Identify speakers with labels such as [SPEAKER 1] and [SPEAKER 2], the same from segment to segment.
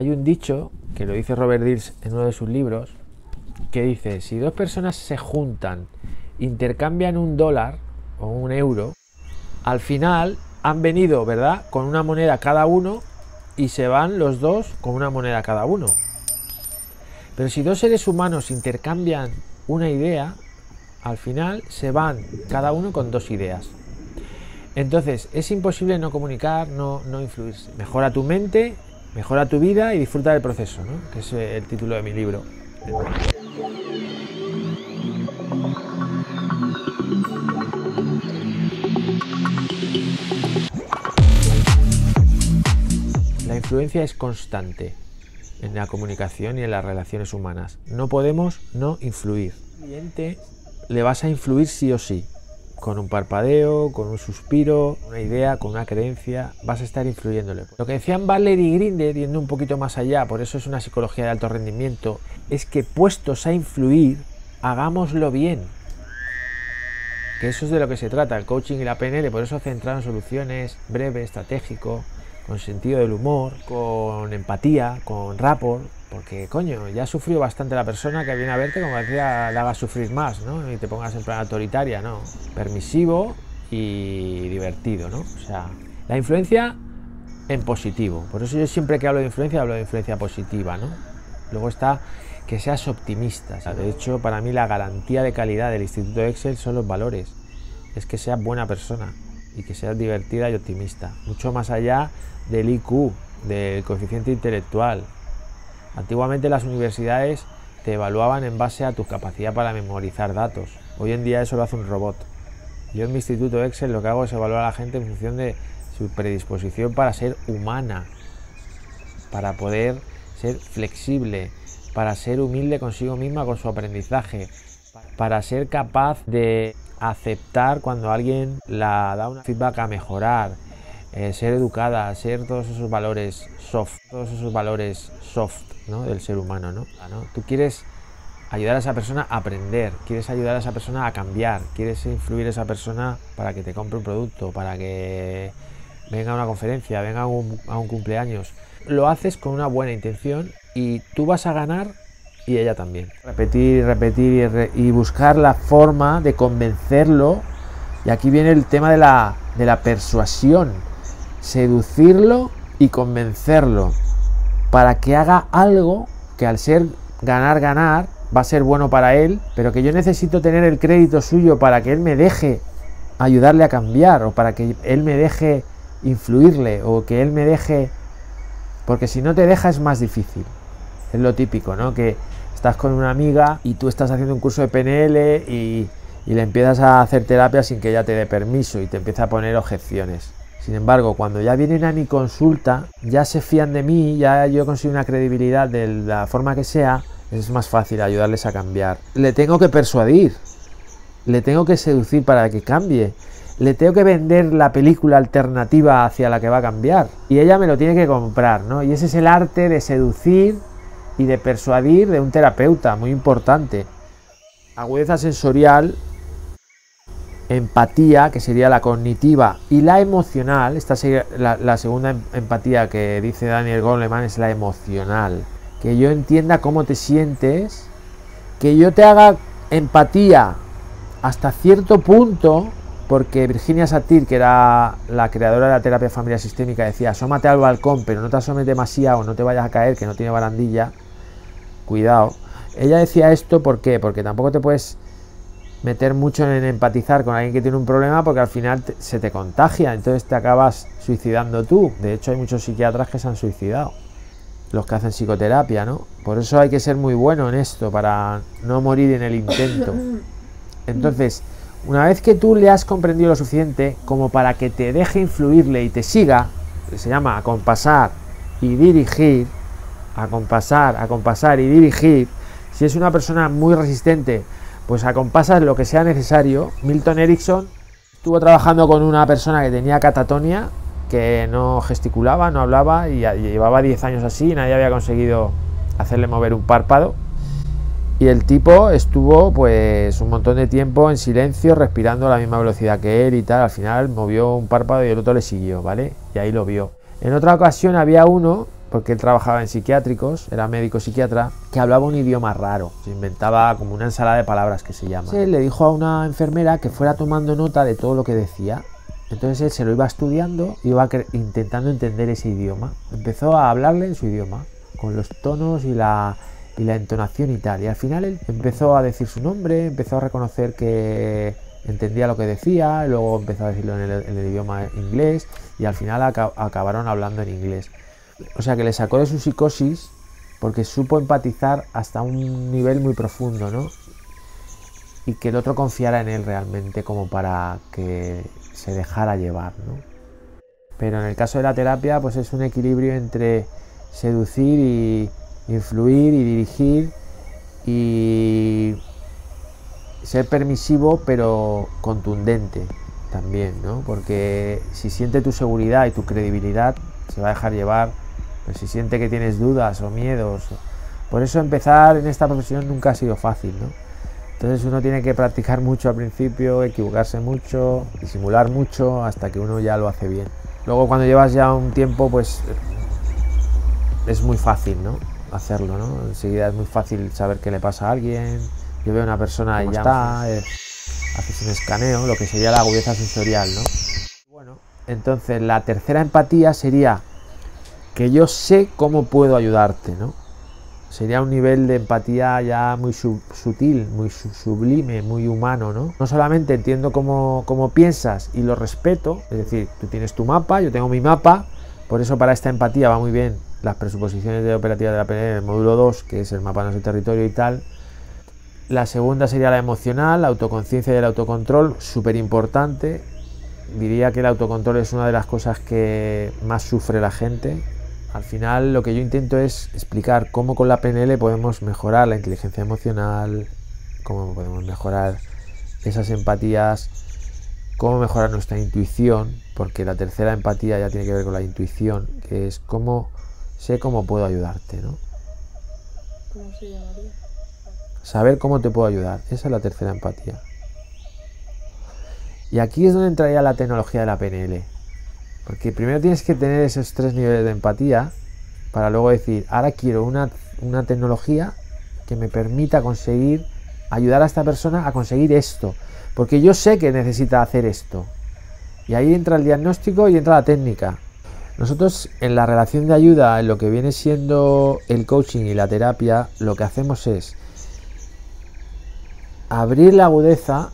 [SPEAKER 1] Hay un dicho que lo dice Robert Dills en uno de sus libros que dice: si dos personas se juntan, intercambian $1 o €1, al final han venido, ¿verdad?, con una moneda cada uno y se van los dos con una moneda cada uno. Pero si dos seres humanos intercambian una idea, al final se van cada uno con 2 ideas. Entonces es imposible no comunicar, no influir. Mejora tu mente, mejora tu vida y disfruta del proceso, ¿no?, que es el título de mi libro. La influencia es constante en la comunicación y en las relaciones humanas. No podemos no influir. Al cliente le vas a influir sí o sí. Con un parpadeo, con un suspiro, una idea, con una creencia, vas a estar influyéndole. Lo que decían Bandler y Grinder, yendo un poquito más allá, por eso es una psicología de alto rendimiento, es que puestos a influir, hagámoslo bien. Que eso es de lo que se trata, el coaching y la PNL, por eso centrado en soluciones, breve, estratégico, con sentido del humor, con empatía, con rapport, porque coño, ya ha sufrido bastante la persona que viene a verte, como decía, la hagas sufrir más, ¿no? Y te pongas en plan autoritaria, ¿no? Permisivo y divertido, ¿no? O sea, la influencia en positivo. Por eso yo siempre que hablo de influencia positiva, ¿no? Luego está que seas optimista. De hecho, para mí la garantía de calidad del Instituto Excel son los valores. Es que seas buena persona y que seas divertida y optimista. Mucho más allá del IQ, del coeficiente intelectual. Antiguamente las universidades te evaluaban en base a tu capacidad para memorizar datos. Hoy en día eso lo hace un robot. Yo en mi Instituto Excel lo que hago es evaluar a la gente en función de su predisposición para ser humana, para poder ser flexible, para ser humilde consigo misma con su aprendizaje, para ser capaz de aceptar cuando alguien la da un feedback a mejorar, ser educada, ser todos esos valores soft, ¿no?, del ser humano, ¿no? Tú quieres ayudar a esa persona a aprender, quieres ayudar a esa persona a cambiar, quieres influir a esa persona para que te compre un producto, para que venga a una conferencia, venga a un cumpleaños. Lo haces con una buena intención y tú vas a ganar y ella también. Repetir y buscar la forma de convencerlo. Y aquí viene el tema de la persuasión. Seducirlo y convencerlo para que haga algo que, al ser ganar, va a ser bueno para él, pero que yo necesito tener el crédito suyo para que él me deje ayudarle a cambiar, o para que él me deje influirle, o que él me deje... Porque si no te deja es más difícil. Es lo típico, ¿no? Que estás con una amiga y tú estás haciendo un curso de PNL y le empiezas a hacer terapia sin que ella te dé permiso y te empieza a poner objeciones. Sin embargo, cuando ya vienen a mi consulta, ya se fían de mí, ya yo consigo una credibilidad de la forma que sea, es más fácil ayudarles a cambiar. Le tengo que persuadir, le tengo que seducir para que cambie, le tengo que vender la película alternativa hacia la que va a cambiar y ella me lo tiene que comprar, ¿no? Y ese es el arte de seducir y de persuadir de un terapeuta, muy importante. Agudeza sensorial, empatía, que sería la cognitiva, y la emocional. Esta sería la segunda empatía que dice Daniel Goleman, es la emocional. Que yo entienda cómo te sientes, que yo te haga empatía hasta cierto punto, porque Virginia Satir, que era la creadora de la terapia familiar sistémica, decía: asómate al balcón, pero no te asomes demasiado, no te vayas a caer, que no tiene barandilla, cuidado. Ella decía esto, ¿por qué? Porque tampoco te puedes meter mucho en empatizar con alguien que tiene un problema, porque al final se te contagia, entonces te acabas suicidando tú. De hecho, hay muchos psiquiatras que se han suicidado, los que hacen psicoterapia, ¿no? Por eso hay que ser muy bueno en esto, para no morir en el intento. Entonces, una vez que tú le has comprendido lo suficiente como para que te deje influirle y te siga, que se llama acompasar y dirigir, acompasar y dirigir. Si es una persona muy resistente, pues acompasas lo que sea necesario. Milton Erickson estuvo trabajando con una persona que tenía catatonia, que no gesticulaba, no hablaba, y llevaba 10 años así y nadie había conseguido hacerle mover un párpado. Y el tipo estuvo pues un montón de tiempo en silencio, respirando a la misma velocidad que él y tal. Al final movió un párpado y el otro le siguió, ¿vale? Y ahí lo vio. En otra ocasión había uno porque él trabajaba en psiquiátricos, era médico psiquiatra, que hablaba un idioma raro, se inventaba como una ensalada de palabras que se llama. Él le dijo a una enfermera que fuera tomando nota de todo lo que decía. Entonces él se lo iba estudiando, iba intentando entender ese idioma. Empezó a hablarle en su idioma, con los tonos y la entonación y tal. Y al final él empezó a decir su nombre, empezó a reconocer que entendía lo que decía, luego empezó a decirlo en el idioma inglés y al final acabaron hablando en inglés. O sea que le sacó de su psicosis porque supo empatizar hasta un nivel muy profundo, ¿no? Y que el otro confiara en él realmente como para que se dejara llevar, ¿no? Pero en el caso de la terapia pues es un equilibrio entre seducir y influir y dirigir y ser permisivo pero contundente también, ¿no? Porque si siente tu seguridad y tu credibilidad se va a dejar llevar, pero si siente que tienes dudas o miedos, por eso empezar en esta profesión nunca ha sido fácil, ¿no? Entonces uno tiene que practicar mucho al principio, equivocarse mucho, disimular mucho hasta que uno ya lo hace bien. Luego cuando llevas ya un tiempo pues es muy fácil, ¿no? Hacerlo, ¿no? Enseguida es muy fácil saber qué le pasa a alguien. Yo veo a una persona y ya está, haces un escaneo, lo que sería la agudeza sensorial, ¿no? Bueno, entonces la tercera empatía sería que yo sé cómo puedo ayudarte, ¿no? Sería un nivel de empatía ya muy sutil, muy sublime, muy humano, ¿no? No solamente entiendo cómo piensas y lo respeto, es decir, tú tienes tu mapa, yo tengo mi mapa, por eso para esta empatía va muy bien las presuposiciones de operativa de la PNL, el módulo 2, que es el mapa de nuestro territorio y tal. La segunda sería la emocional, la autoconciencia y el autocontrol, súper importante. Diría que el autocontrol es una de las cosas que más sufre la gente. Al final lo que yo intento es explicar cómo con la PNL podemos mejorar la inteligencia emocional, cómo podemos mejorar esas empatías, cómo mejorar nuestra intuición, porque la tercera empatía ya tiene que ver con la intuición, que es sé cómo puedo ayudarte, ¿no?
[SPEAKER 2] ¿Cómo se llamaría?
[SPEAKER 1] Saber cómo te puedo ayudar, esa es la tercera empatía. Y aquí es donde entraría la tecnología de la PNL. Porque primero tienes que tener esos 3 niveles de empatía para luego decir, ahora quiero una tecnología que me permita conseguir ayudar a esta persona a conseguir esto. Porque yo sé que necesita hacer esto. Y ahí entra el diagnóstico y entra la técnica. Nosotros en la relación de ayuda, en lo que viene siendo el coaching y la terapia, lo que hacemos es abrir la agudeza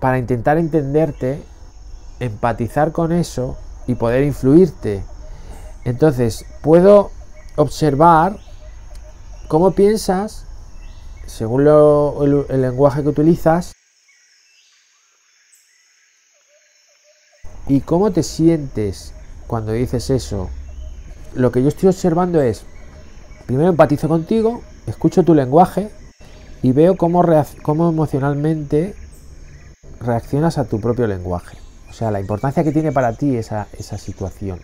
[SPEAKER 1] para intentar entenderte, empatizar con eso y poder influirte. Entonces puedo observar cómo piensas según el lenguaje que utilizas y cómo te sientes cuando dices eso. Lo que yo estoy observando es, primero empatizo contigo, escucho tu lenguaje y veo cómo emocionalmente reaccionas a tu propio lenguaje. O sea, la importancia que tiene para ti esa situación.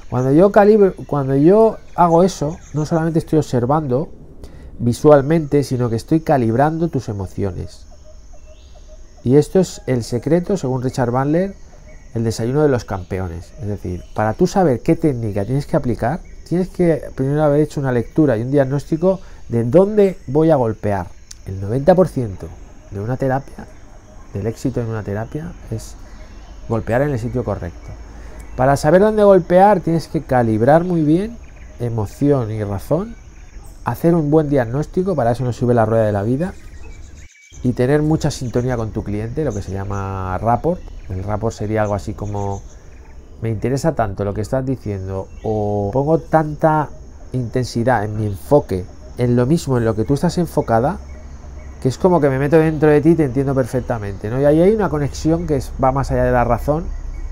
[SPEAKER 1] Cuando yo hago eso, no solamente estoy observando visualmente, sino que estoy calibrando tus emociones. Y esto es el secreto, según Richard Bandler, el desayuno de los campeones. Es decir, para tú saber qué técnica tienes que aplicar, tienes que primero haber hecho una lectura y un diagnóstico de dónde voy a golpear. El 90% de una terapia, del éxito en una terapia, es golpear en el sitio correcto. Para saber dónde golpear tienes que calibrar muy bien emoción y razón, hacer un buen diagnóstico, para eso nos sube la rueda de la vida, y tener mucha sintonía con tu cliente, lo que se llama rapport. El rapport sería algo así como, me interesa tanto lo que estás diciendo, o pongo tanta intensidad en mi enfoque, en lo mismo en lo que tú estás enfocada, que es como que me meto dentro de ti y te entiendo perfectamente, ¿no? Y ahí hay una conexión que va más allá de la razón,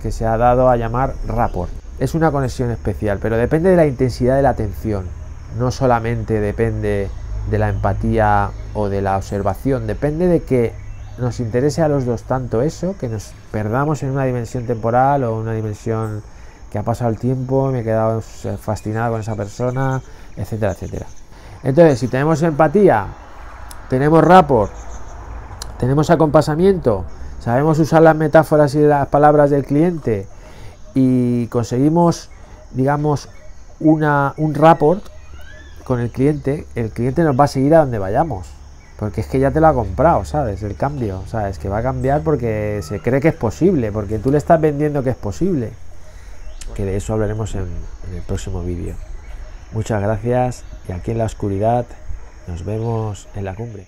[SPEAKER 1] que se ha dado a llamar rapport. Es una conexión especial, pero depende de la intensidad de la atención. No solamente depende de la empatía o de la observación, depende de que nos interese a los dos tanto eso, que nos perdamos en una dimensión temporal o una dimensión que ha pasado el tiempo, me he quedado fascinado con esa persona, etcétera, etcétera. Entonces, si tenemos empatía, tenemos rapport, tenemos acompasamiento, sabemos usar las metáforas y las palabras del cliente y conseguimos, digamos, un rapport con el cliente nos va a seguir a donde vayamos. Porque es que ya te lo ha comprado, ¿sabes? El cambio, ¿sabes? Que va a cambiar porque se cree que es posible, porque tú le estás vendiendo que es posible. Que de eso hablaremos en el próximo vídeo. Muchas gracias y aquí en la oscuridad nos vemos en la cumbre.